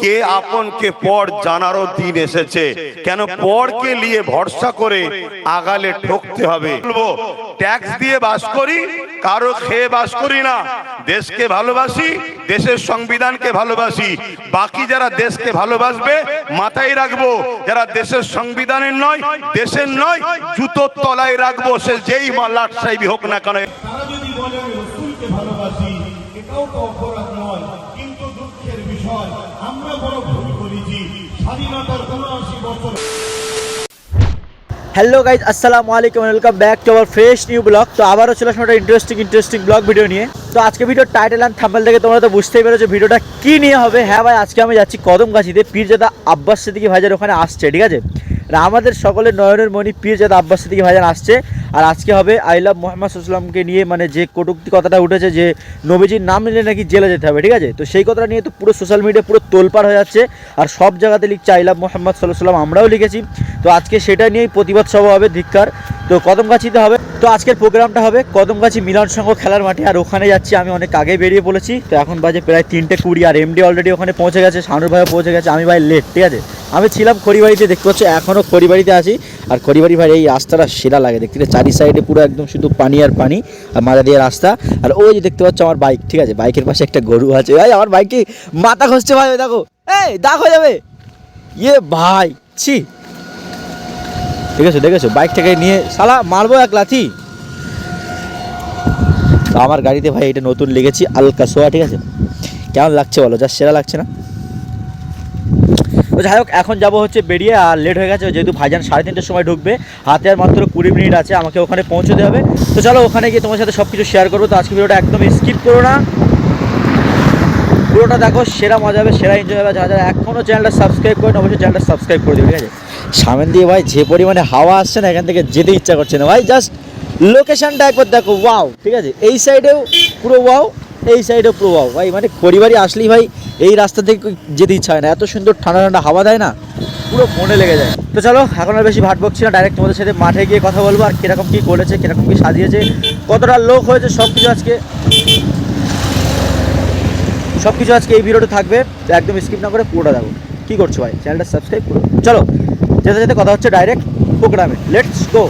কে আপন কে পর জানারও দিন এসেছে। কেন পরকে নিয়ে ভরসা করে আগালে ঠকতে হবে। বলবো ট্যাক্স দিয়ে বাস করি, কারো খেয়ে বাস করি না। দেশকে ভালোবাসি, দেশের সংবিধানকে ভালোবাসি। বাকি যারা দেশকে ভালোবাসবে মাথায় রাখবো, যারা দেশের সংবিধানের নয়, দেশের নয়, জুতোর তলায় রাখবো, সে যেই লাট সাহেবই হোক না কেন। তারা যদি বলে আমি রসুলকে ভালোবাসি, এটাও তো অপরাধ নয়। কিন্তু দুঃখের বিষয়, আমরা বড় ভুল করেছি। স্বাধীনতার ৭৯ বছর। হ্যালো গাইজ, আসসালামু আলাইকুম, welcome back to our fresh new blog. তো আবারও চলে আসলাম একটা ইন্টারেস্টিং ব্লগ ভিডিও নিয়ে। তো আজকে ভিডিওর টাইটেল অ্যান্ড থাম্বনেল থেকে তোমরা তো বুঝতেই পেরেছো ভিডিওটা কী নিয়ে হবে। হ্যাঁ ভাই, আজকে আমি যাচ্ছি কদমগাছিতে, পীরজাদা আব্বাস সিদ্দিকী ভাইজান ওখানে আসছে, ঠিক আছে। আর আমাদের সকলের নয়নের মণি পীরজাদা আব্বাস সিদ্দিকী ভাইজান আসছে। আর আজকে হবে আই লাভ মোহাম্মদ সাল্লামকে নিয়ে, মানে যে কটূক্তি কথাটা উঠেছে যে নবীজির নাম নিলে নাকি জেলে যেতে হবে, ঠিক আছে। তো সেই কথাটা নিয়ে তো পুরো সোশ্যাল মিডিয়া পুরো তোলপাড় হয়ে যাচ্ছে, আর সব জায়গাতে লিখছে আই লাভ মোহাম্মদ সাল্লাম, আমরাও লিখেছি। তো আজকে সেটা নিয়েই প্রতিবাদ সভা হবে, ধিক্কার। তো কদমগাছিতে হবে। তো আজকের প্রোগ্রামটা হবে কদমগাছি মিলন সংঘ খেলার মাঠে, আর ওখানে যাচ্ছি আমি অনেক আগে বেরিয়ে পড়েছি। তো এখন বাজে প্রায় 3:20, আর এমডি অলরেডি ওখানে পৌঁছে গেছে, শানুর ভাইও পৌঁছে গেছে, আমি ভাই লেট, ঠিক আছে। আমি ছিলাম খড়িবাড়িতে, দেখতে পাচ্ছি এখনও খড়িবাড়িতে আছি। আর খড়িবাড়ি ভাই এই রাস্তাটা সেরা লাগে দেখতে, চারি সাইডে পুরো একদম শুধু পানি আর পানি, আর মাথা দিয়ে রাস্তা। আর ওই যে দেখতে পাচ্ছ আমার বাইক, ঠিক আছে, বাইকের পাশে একটা গরু আছে ভাই, আমার বাইকটি মাথা খসছে ভাই, ওই দেখো, এই দাগ হয়ে যাবে ইয়ে ভাই, ছি। দেখেছো বাইকটাকে নিয়ে শালা মারবো এক লাথি। তো আমার গাড়িতে ভাই এটা নতুন লেগেছি আলকা সোয়া, ঠিক আছে। কেমন লাগছে বলো, যা সেরা লাগছে না? তো যাই হোক, এখন যাবো হচ্ছে বেরিয়ে, আর লেট হয়ে গেছে যেহেতু ভাইজান 3:30টার সময় ঢুকবে, হাতে আর মাত্র 20 মিনিট আছে, আমাকে ওখানে পৌঁছতে হবে। তো চলো ওখানে গিয়ে তোমার সাথে সব কিছু শেয়ার করবো। তো আজকে ভিডিওটা একদম স্কিপ করো না, পুরোটা দেখো, সেরা মজা হবে, সেরা এনজয় হবে। যারা যারা এখনও চ্যানেলটা সাবস্ক্রাইব করেন অবশ্যই চ্যানেলটা সাবস্ক্রাইব করে দেবে, ঠিক আছে। সামনে দিয়ে ভাই যে পরিমাণে হাওয়া আসছে না, এখান থেকে যেতে ইচ্ছা করছে না ভাই। জাস্ট লোকেশনটা একবার দেখো, ওয়াও, ঠিক আছে। এই সাইডেও পুরো ওয়াও, এই সাইডেও পুরো ওয়াও ভাই। মানে খড়িবাড়ি আসলেই ভাই এই রাস্তা থেকে যেতে ইচ্ছা হয় না, এত সুন্দর ঠান্ডা ঠান্ডা হাওয়া দেয় না, পুরো মনে লেগে যায়। তো চলো এখন আর বেশি ভাট বকছি না, ডাইরেক্ট তোমাদের সাথে মাঠে গিয়ে কথা বলবো, আর কীরকম কী করেছে, কীরকম কী সাজিয়েছে, কতটা লোক হয়েছে, সব কিছু আজকে এই ভিডিওটা থাকবে। তো একদম স্কিপ না করে পুরোটা দেখো। কী করছো ভাই, চ্যানেলটা সাবস্ক্রাইব করো। চলো যেতে যেতে কথা হচ্ছে ডাইরেক্ট প্রোগ্রামে, লেটস গো।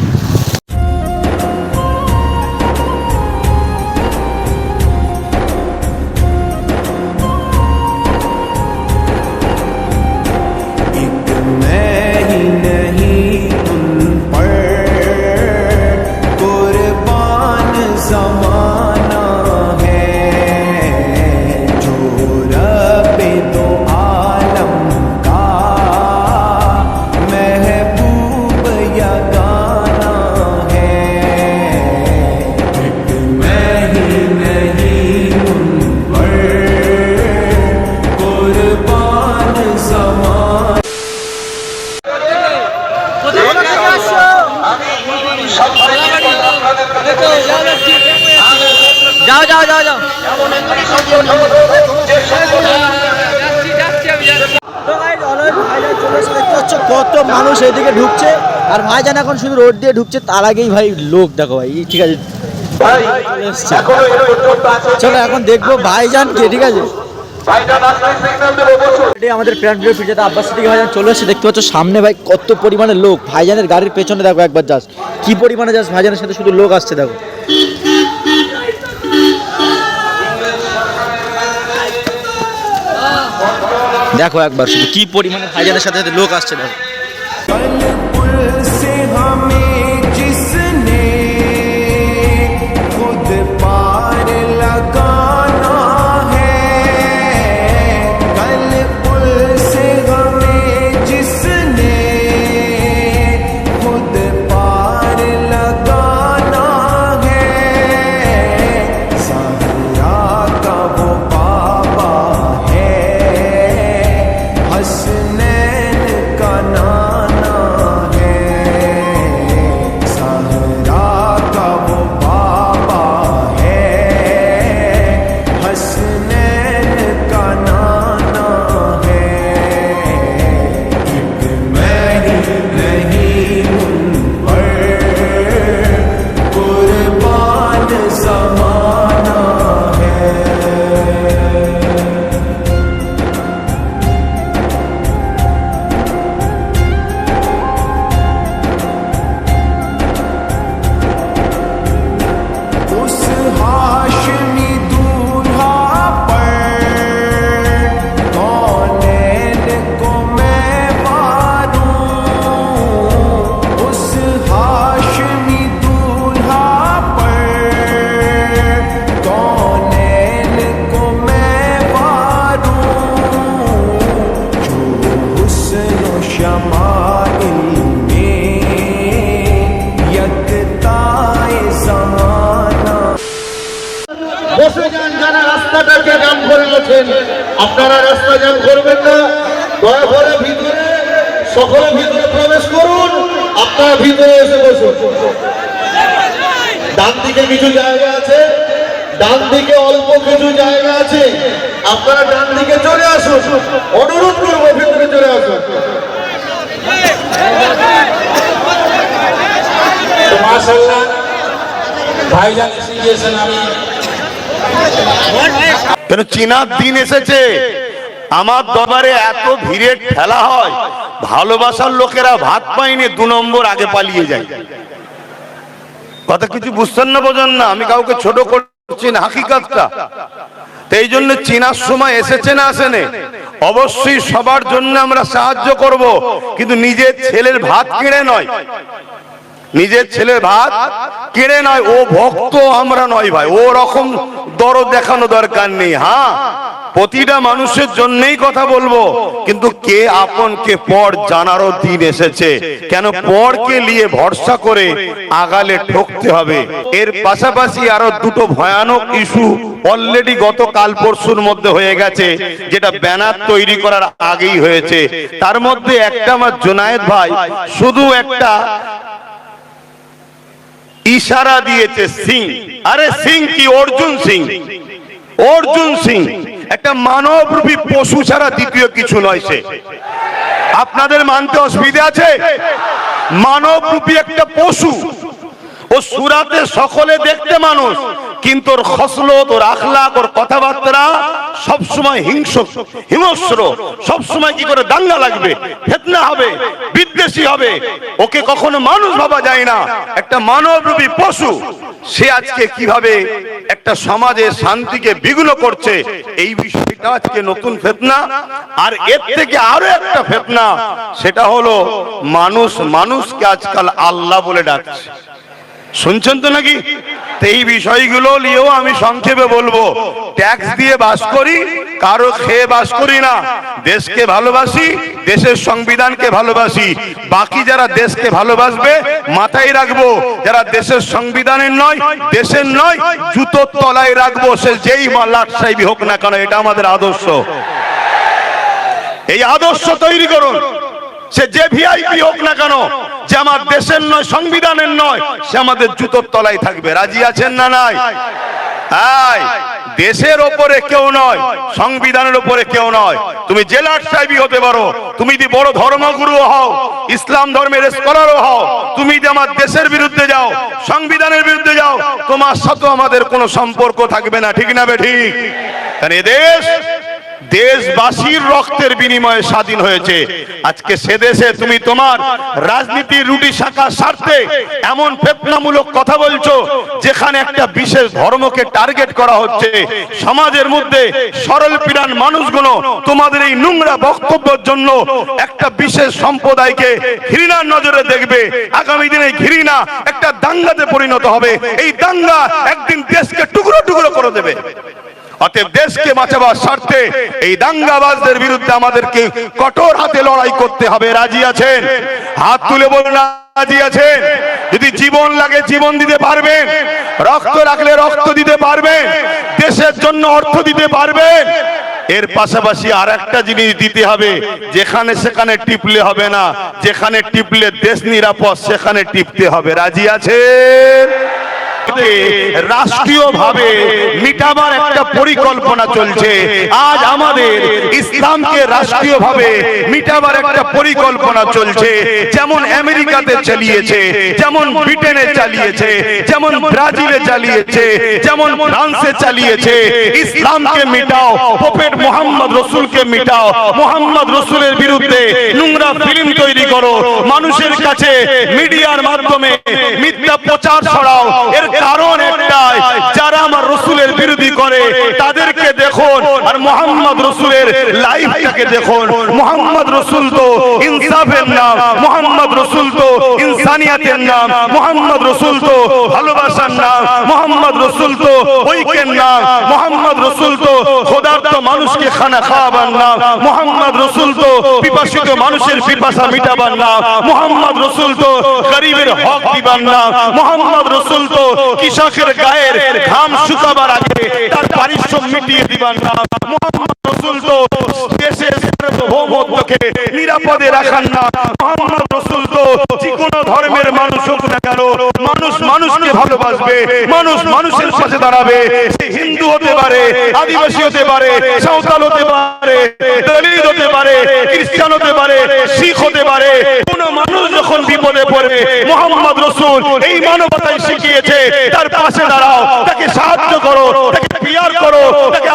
যাও কত মানুষ এইদিকে ঢুকছে, আর ভাইজান এখন শুধু রোড দিয়ে ঢুকছে, তার আগেই ভাই লোক দেখো ভাই, ঠিক আছে। চলো এখন দেখবো ভাইজানকে, ঠিক আছে। আমাদের প্রিয় পীরজাদা আব্বাস সিদ্দিকী ভাইজান চলে এসেছে, দেখতে পাচ্ছ সামনে ভাই কত পরিমাণে লোক। ভাইজানের গাড়ির পেছনে দেখো একবার, জাস্ট কি পরিমাণে জাস্ট ভাইজানের সাথে শুধু লোক আসছে দেখো। দেখো একবার শুধু কি পরিমাণে ভাইজানের সাথে সাথে লোক আসছে দেখো। দয়া করে ভিতরে সকলে ভিতরে প্রবেশ করুন, আপনারা ভিতরে এসে বসুন। ডান দিকে কিছু জায়গা আছে, ডান দিকে অল্প কিছু জায়গা আছে, আপনারা ডান দিকে চলে আসুন, অনুরোধ করবো ভিতরে চলে আসুন। মাশাআল্লাহ ভাইজান এসে গিয়েছেন। আমি কেন চীনার দিন এসেছে, আমার দরবারে এত ভিড়ে ঠেলা হয়, ভালোবাসার লোকেরা ভাত পায়নি 2 নম্বর আগে পালিয়ে যায়। কথা কিছু বুঝছেন না, বোঝেন না, আমি কাউকে ছোট করছি না, হাকিকতটা। এই জন্য চীনার সময় এসেছে না আসেনি, অবশ্যই সবার জন্য আমরা সাহায্য করব, কিন্তু নিজের ছেলের ভাত কিনে নয়, নিজের ছেলের ভাত কিনে নয়। ও ভক্ত আমরা নয় ভাই, ও রকম দরদ দেখানো দরকার নেই। হ্যাঁ, প্রতিটা মানুষের জন্যই কথা বলবো, কিন্তু কে আপন কে পর জানারও দিন এসেছে। কেন পরকে নিয়ে ভরসা করে আগালে ঠকতে হবে। এর পাশাপাশি আরো দুটো ভয়ানক ইস্যু অলরেডি গত কাল পরশুর মধ্যে হয়ে গেছে, যেটা ব্যানার তৈরি করার আগেই হয়েছে। তার মধ্যে একটা আমার জোনায়েদ ভাই শুধু একটা ইশারা দিয়েছে, সিং। আরে সিং কি, অর্জুন সিং। অর্জুন সিং একটা মানবরূপী পশু ছাড়া দ্বিতীয় কিছু নয় সে। আপনাদের মানতে অসুবিধা আছে? মানবরূপী একটা পশু। ও সুরাতে সকলে দেখতে মানুষ, কিন্তু ওর খসলত, ওর আখলাক, ওর কথাবার্তা সবসময় হিংস্র। সবসময় কি করে দাঙ্গা লাগবে, ফিতনা হবে, বিদ্বেষী হবে। ওকে কখনো মানুষ ভাবা যায় না, একটা মানবরূপী পশু। সে আজকে কিভাবে একটা সমাজের শান্তিকে বিঘ্ন করছে, এই বিষয়টা আজকে নতুন ফিতনা। আর এর থেকে আরো একটা ফিতনা, সেটা হলো মানুষ মানুষকে আজকাল আল্লাহ বলে ডাকছে। শুনছেন তো নাকি? এই বিষয়গুলো নিয়েও আমি সংক্ষেপে বলবো। ট্যাক্স দিয়ে বাস করি, কারো খেয়ে বাস করি না। দেশকে ভালোবাসি, দেশের সংবিধানকে ভালোবাসি। বাকি যারা দেশকে ভালোবাসবে মাথায় রাখবো, যারা দেশের সংবিধানের নয়, দেশের নয়, জুতোর তলায় রাখবো, সে যেই লাট সাহেবই হোক না কেন। এটা আমাদের আদর্শ। এই আদর্শ তৈরি করুন। সে যে ভিআইপি হোক না কেন, যে আমার দেশের নয়, সংবিধানের নয়, সে আমাদের জুতোর তলায় থাকবে। রাজি আছেন না নাই? দেশের ওপরে কেউ নয়, সংবিধানের ওপরে কেউ নয়। তুমি জেলার সাহেবই হতে পারো, তুমি যদি বড় ধর্মগুরু হও, ইসলাম ধর্মের স্কলারও হও, তুমি যদি আমার দেশের বিরুদ্ধে যাও, সংবিধানের বিরুদ্ধে যাও, তোমার সাথে আমাদের কোনো সম্পর্ক থাকবে না। ঠিক না বে ঠিক? কারণ এ দেশ দেশবাসীর রক্তের বিনিময়ে স্বাধীন হয়েছে। আজকে সে দেশে তুমি তোমার রাজনীতির রুটি শাখার স্বার্থে এমন ফিতনামূলক কথা বলছো, যেখানে একটা বিশেষ ধর্মকে টার্গেট করা হচ্ছে। সমাজের মধ্যে সরল পিরান মানুষগুলো তোমাদের এই নোংরা বক্তব্যের জন্য একটা বিশেষ সম্প্রদায়কে ঘৃণার নজরে দেখবে। আগামী দিনে ঘৃণা একটা দাঙ্গাতে পরিণত হবে। এই দাঙ্গা একদিন দেশকে টুকরো টুকরো করে দেবে। অতএব দেশকে বাঁচাবার স্বার্থে এই দাঙ্গাবাজদের বিরুদ্ধে আমাদেরকে কঠোর হাতে লড়াই করতে হবে। রাজি আছেন? হাত তুলে বলুন রাজি আছেন। যদি জীবন লাগে জীবন দিতে পারবেন, রক্ত রাখলে রক্ত দিতে পারবেন, দেশের জন্য অর্থ দিতে পারবেন। এর পাশাপাশি আর একটা জিনিস দিতে হবে, যেখানে সেখানে টিপলে হবে না। যেখানে টিপলে দেশ নিরাপদ, সেখানে টিপতে হবে। রাজি আছেন? রাষ্ট্রীয়ভাবে মিটাবার একটা পরিকল্পনা চলছে। আজ আমাদের ইসলামকে রাষ্ট্রীয়ভাবে মিটাবার একটা পরিকল্পনা চলছে। যেমন আমেরিকাতে চালিয়েছে, যেমন ব্রিটেনে চালিয়েছে, যেমন ব্রাজিলে চালিয়েছে, যেমন ফ্রান্সে চালিয়েছে। ইসলামকে মিটাও, প্রফেট মুহাম্মদ রসুলকে মিটাও। মুহাম্মদ রসুলের বিরুদ্ধে নোংরা ফিল্ম তৈরি করো, মানুষের কাছে মিডিয়ার মাধ্যমে মিথ্যা প্রচার ছড়াও। এর কারণ একটাই, যারা আমার রসুলের বিরোধী করে তাদেরকে দেখুন, আর মুহাম্মদ রসুলের লাইফটাকে দেখুন। মুহাম্মদ রসুল তো ইনসাফের নাম, মুহাম্মদ রসুল তো ইনসানিয়াতের নাম, মুহাম্মদ রসুল তো ভালোবাসার নাম, মুহাম্মদ রসুল তো ঐক্যের নাম, মুহাম্মদ রসুল তো ক্ষুধার্ত মানুষকে খানা খাওয়াবার নাম, মুহাম্মদ রসুল তো পিপাসিত মানুষের পিপাসা মিটাবার নাম, মুহাম্মদ রসুল তো গরিবের হক দিবার নাম, মুহাম্মদ রসুল তো কৃষকের গায়ের ঘাম শুকাবার আগে তার পারিশ্রম মিটিয়ে দিবার নাম, মুহাম্মদ রসুল তো দেশের সার্বভৌম মহম্মদকে নিরাপদে রাখার না। মোহাম্মদ রাসূল তো যে কোনো ধর্মের মানুষ হোক না কেন, মানুষ মানুষকে ভালোবাসবে, মানুষ মানুষের পাশে দাঁড়াবে। সে হিন্দু হতে পারে, আদিবাসী হতে পারে, সাঁওতাল হতে পারে, দলিত হতে পারে, খ্রিস্টান হতে পারে, শিখ হতে পারে। কোন মানুষ যখন বিপদে পড়বে, মোহাম্মদ রাসূল এই মানবতাই শিখিয়েছে তার পাশে দাঁড়াও, তাকে সাহায্য করো, তাকে পিয়ার করো, তাকে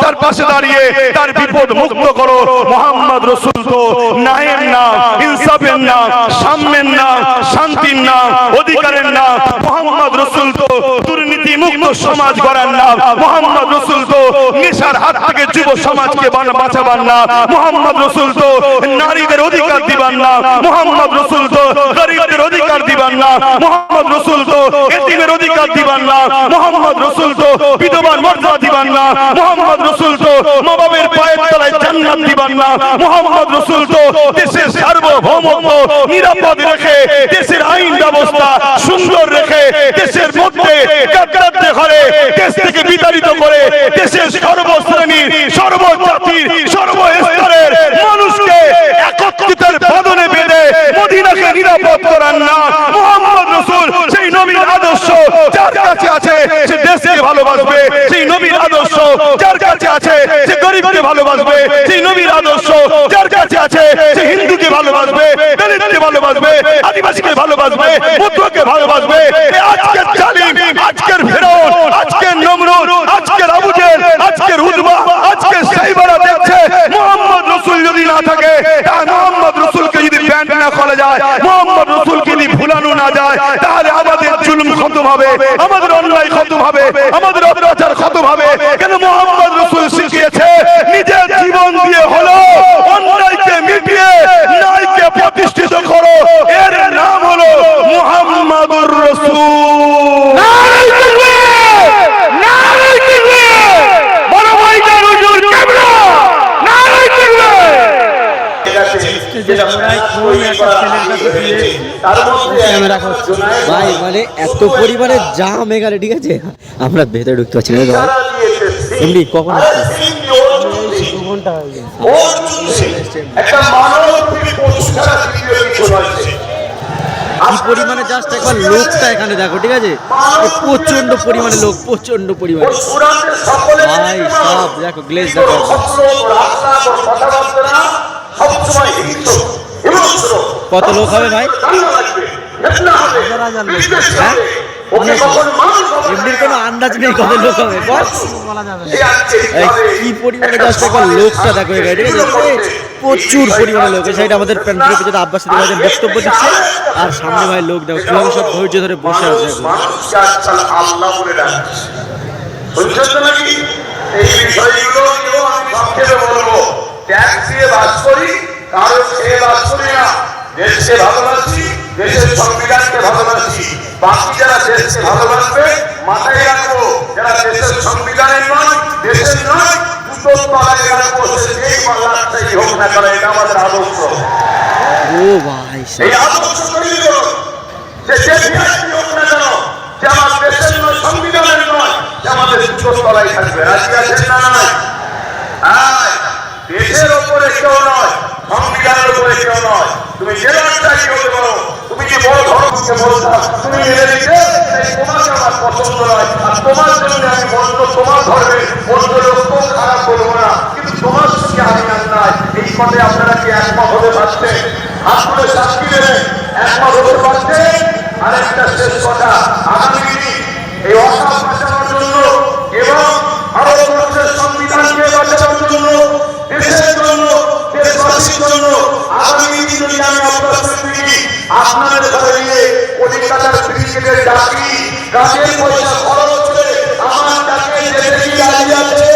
তার পাশে দাঁড়িয়ে তার বিপদ মুক্ত করো। মোহাম্মদ রাসূল তো ন্যায়ের নাম, ইনসাফের নাম, সাম্যের নাম, শান্তির নাম, অধিকারের নাম। মোহাম্মদ রাসূল তো দুর্নীতি মুক্ত সমাজ গড়ার নাম। মোহাম্মদ রাসূল তো নেশার হাত থেকে যুব সমাজকে বাঁচাবার নাম। মোহাম্মদ রাসূল তো নারীদের অধিকার দিবার নাম। মোহাম্মদ রাসূল তো গরিবদের অধিকার দিবার নাম। মোহাম্মদ রাসূল তো এতিমের অধিকার দিবার নাম। মোহাম্মদ রাসূল তো বিধবার মর্যাদা দিবার নাম। মোহাম্মদ রাসূল তো মা বাবার পায়ের তলায় জান্নাত দিবার নাম। মোহাম্মদ রাসূল তো দেশের সার্বভৌমত্ব নিরাপদ রেখে, দেশের আইন ব্যবস্থা সুন্দর রেখে, দেশের মধ্যে গাদ্দারদের ঘরে দেশ থেকে বিতাড়িত করে দেশের সর্বশ্রেণীর, সর্বজাতির, সর্বস্তরের মানুষকে একত্রিতের বদনে বেঁধে মদিনাকে নিরাপদ করার না। মোহাম্মদ রাসূল সেই নবীর আদর্শ যার কাছে আছে সে দেশকে ভালোবাসবে, সেই নবীর আদর্শ যার কাছে আছে সে গরিবকে ভালোবাসবে, সেই নবীর আদর্শ যার কাছে আছে সে হিন্দুকে ভালোবাসবে, দলিতকে ভালোবাসবে, আদিবাসীকে ভালোবাসবে, বৌদ্ধকে ভালোবাসবে। আজকের জালিম, আজকের ফেরাউন, আজকের নমরুদ, আজকের আবু জেহেল, আজকের উতবা, আজকের সাইবারা দেখছে মোহাম্মদ রাসূল যদি না থাকে, মোহাম্মদ রাসূলকে যদি প্যান্ট না খোলা যায়, মোহাম্মদ রাসূলকে যদি ভুলানো না যায়, তাহলে আমাদের জুলুম খতম হবে, আমাদের অন্যায় খতম হবে, আমাদের অত্যাচার খতম হবে। কেন মোহাম্মদ রাসূল শিখিয়েছে নিজের জীবন দিয়ে হলো অন্যায়কে মিটিয়ে ন্যায়কে প্রতিষ্ঠিত করো। এর নাম হলো মুহাম্মাদুর রাসূল। নারে তাকবীর, নারে তাকবীর, বড় ভাইজান হুজুর কেবলা, নারে তাকবীর। ভাই মানে এত পরিমাণে জাম এখানে, ঠিক আছে আমরা ভেতরে ঢুকতে পারছি না। এমনি কখন কি পরিমাণে জাস্ট একবার লোকটা এখানে দেখো, ঠিক আছে প্রচন্ড পরিমাণে লোক, প্রচন্ড পরিমাণে ভাই সব দেখো, গ্লেজ দেখো। কত লোক হবে ভাই? হ্যাঁ এমনির কোনো আন্দাজ নেই কত লোক হবে, কি পরিমাণে জাস্ট একবার লোকটা দেখো এখানে, ঠিক আছে প্রচুর পরিমাণে লোক। এই সাইডে আমাদের প্যান্ডেলের পিছনে আব্বাস সিদ্দিকী ভাই বক্তব্য দিচ্ছে, আর সামনে ভাই লোক দেখো কিভাবে সব ধৈর্য ধরে বসে আছে। এই বিষয়গুলো আমি সংক্ষেপে বলবো। ট্যাক্স দিয়ে বাস করি, কারো খেয়ে বাস করি না। দেশকে ভালোবাসি, দেশের সংবিধানকে ভালোবাসি। বাকি যারা দেশকে ভালোবাসবে মাথায় রাখবো, যারা দেশের সংবিধানের নয়, দেশের নয়, দুটো তলায় রাখবো, সে যেই পাল্লার থেকে হোক না করে। এটা আমাদের আদর্শ। ও ভাই এই আদর্শ তৈরি করুন, যে যে বিআইপি হোক না কেন, যে আমার দেশের নয়, সংবিধানের নয়, যে আমাদের দুটো তলায় থাকবে। রাজি আছেন না? নয় দেশের ওপরে কেউ নয়, সংবিধানের উপরে কেউ নয়। তুমি যে রাজশাহী হতে পারো, তুমি কি বড় ধর্মকে বলছো, তুমি মেনে নিতে, তোমাকে আমার পছন্দ নয়, আর তোমার জন্য আমি বলতো তোমার ধর্মে অন্য লোককেও খারাপ করবো না, কিন্তু তোমার সঙ্গে আমি আর নাই। এই পথে আপনারা কি একমত হতে পারছেন? হাত তুলে সাক্ষী দেবেন একমত হতে পারছেন? আরেকটা শেষ কথা, আগামী দিন এই অসাধ বাঁচানোর জন্য এবং ভারতবর্ষের সংবিধানকে বাঁচানোর জন্য, দেশের জন্য, দেশবাসীর জন্য আগামী দিনে আমি আপনাদের ঘরে গিয়ে কলিকাতার ক্রিকেটের ডাকি, কাজের পয়সা খরচ করে আমার ডাকে যেতে কি রাজি আছে?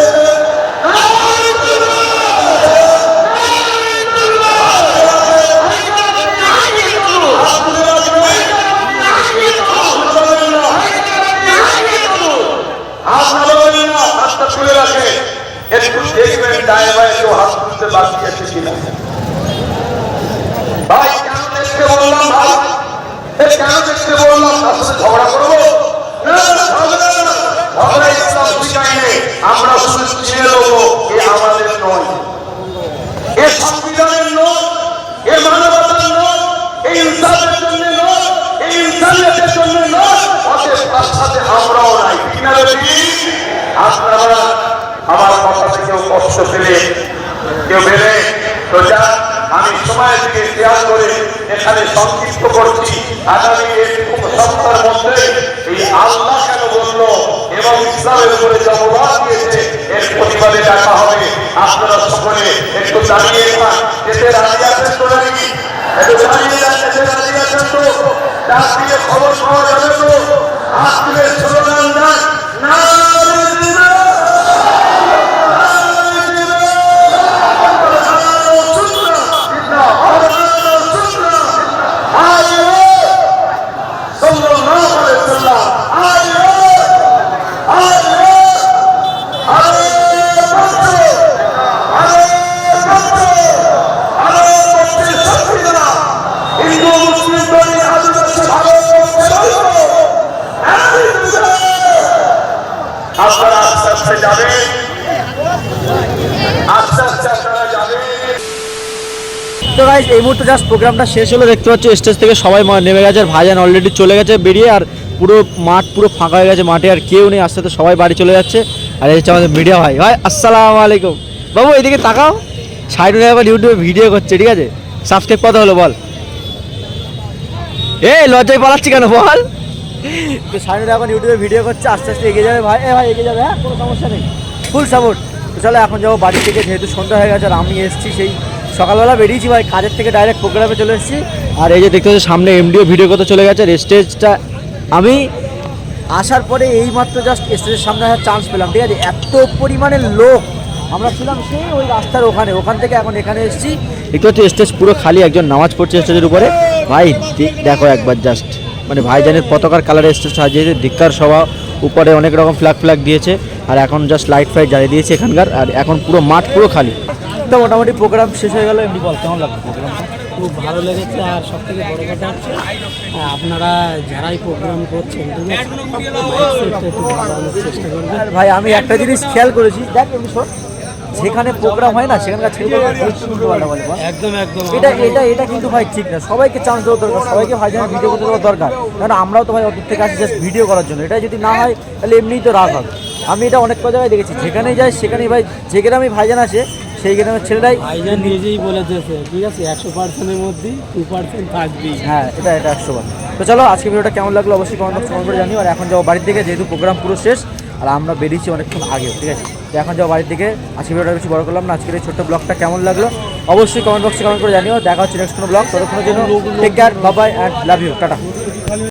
একটু দেখবেন ডায়ে বায়ে কেউ হাত তুলতে বাকি আছে কিনা। ভাই কেন দেখতে বললাম, ভাই কেন দেখতে বললাম? তার সাথে ঝগড়া করবো? ঝগড়া ইসলাম শিখাইনি, আমরা শুধু চিনে দেবো এ আমাদের নয়। তার সাথে আমরাও নাই, ঠিক না বেশি? আপনারা আমার কথা থেকেও কষ্ট পেলে কেউ বেড়ে তো যান, আমি সময়ের দিকে খেয়াল করে এখানে সংক্ষিপ্ত করছি। আগামী এক সপ্তাহের মধ্যে এই আল্লাহ কেন বললো এবং ইসলামের উপরে জবাব দিয়েছে এর প্রতিবাদে ডাকা হবে। আপনারা সকলে একটু দাঁড়িয়ে থাক, যেতে রাজি আছেন তো নাকি? একটু দাঁড়িয়ে যান, যেতে রাজি আছেন তো? ডাক দিয়ে খবর পাওয়া যাবে তো? আজকে স্লোগান দেন, আপনারা আস্তে আস্তে যাবেন, আস্তে আস্তে আপনারা যাবেন। তো গাইজ এই মুহূর্তে জাস্ট প্রোগ্রামটা শেষ হলো, দেখতে পাচ্ছ স্টেজ থেকে সবাই নেমে গেছে আর ভাইজান অলরেডি চলে গেছে বেরিয়ে, আর পুরো মাঠ পুরো ফাঁকা হয়ে গেছে, মাঠে আর কেউ নেই, আস্তে আস্তে সবাই বাড়ি চলে যাচ্ছে। আর এই হচ্ছে আমাদের মিডিয়া ভাই। ভাই আসসালামু আলাইকুম। বাবু এইদিকে তাকাও, সাইডে আবার ইউটিউবে ভিডিও করছে, ঠিক আছে? সাবস্ক্রাইব কত হলো বল? এই লজ্জায় পালাচ্ছি কেন বল? তো সাইডে এখন ইউটিউবে ভিডিও করছে, আস্তে আস্তে এগিয়ে যাবে ভাই। ভাই এগিয়ে যাবে, হ্যাঁ কোনো সমস্যা নেই, ফুল সাপোর্ট। তো চলো এখন যাবো বাড়ি থেকে, যেহেতু সন্ধ্যা হয়ে গেছে আর আমি এসেছি সেই সকালবেলা বেরিয়েছি ভাই, কাজের থেকে ডাইরেক্ট প্রোগ্রামে চলে এসেছি। আর এই যে দেখতে পাচ্ছি সামনে এমডিও ভিডিও করতে চলে গেছে। আর স্টেজটা আমি আসার পরে এইমাত্র জাস্ট স্টেজের সামনে আসার চান্স পেলাম, ঠিক আছে? এত পরিমাণে লোক, আমরা ছিলাম সেই ওই রাস্তার ওখান থেকে এখন এখানে এসেছি। দেখতে পাচ্ছি স্টেজ পুরো খালি, একজন নামাজ পড়ছে স্টেজের উপরে। ভাই দেখো একবার জাস্ট, মানে ভাইজানের পতাকার কালারে স্টেজ সাজিয়েছে, ধিক্কার সভা, উপরে অনেক রকম ফ্ল্যাগ দিয়েছে। আর এখন জাস্ট লাইট ফাইট জ্বালিয়ে দিয়েছে এখানকার, আর এখন পুরো মাঠ পুরো খালি। তো মোটামুটি প্রোগ্রাম শেষ হয়ে গেল। এমনি বল কেমন লাগলো প্রোগ্রামটা? খুব ভালো লেগেছে। আর সব থেকে বড় কথা হচ্ছে আপনারা যারাই প্রোগ্রাম করছেন, ঠিক আছে, মাইক সেটটা একটু বাড়ানোর চেষ্টা করবেন। আর ভাই আমি একটা জিনিস খেয়াল করেছি, দেখ এমনি শোন, যেখানে প্রোগ্রাম হয় না সেখানকার ছেলেদের একদম এটা কিন্তু ভাই ঠিক না। সবাইকে চান্স দেওয়া দরকার, সবাইকে ভাইজানের ভিডিও করতে দেওয়া দরকার, কারণ আমরাও তো ভাই অদূর থেকে আসি জাস্ট ভিডিও করার জন্য। এটা যদি না হয় তাহলে এমনিই তো রাগ হবে। আমি এটা অনেক জায়গায় দেখেছি, যেখানেই যাই সেখানেই ভাই, যে গ্রামে ভাইজান আসে সেই গ্রামের ছেলেরাই ভাইজান নিজেই বলে দিয়েছে, ঠিক আছে, 100%-এর মধ্যে 2% থাকবেই। হ্যাঁ এটা 100বার। তো চলো আজকে ভিডিওটা কেমন লাগলো অবশ্যই কমেন্ট করে জানিও। আর এখন যাবো বাড়ির দিকে, যেহেতু প্রোগ্রাম পুরো শেষ আর আমরা বেরিয়েছি অনেকক্ষণ আগে, ঠিক আছে? তো এখন যাবো বাড়ির দিকে। আজকে ভিডিওটা বেশি বড় করলাম না, আজকের এই ছোট্ট ব্লগটা কেমন লাগলো অবশ্যই কমেন্ট বক্সে কমেন্ট করে জানিও। দেখা হচ্ছে নেক্সট কোনো ব্লগ, ততক্ষণের জন্য take care, bye bye and love you, tata.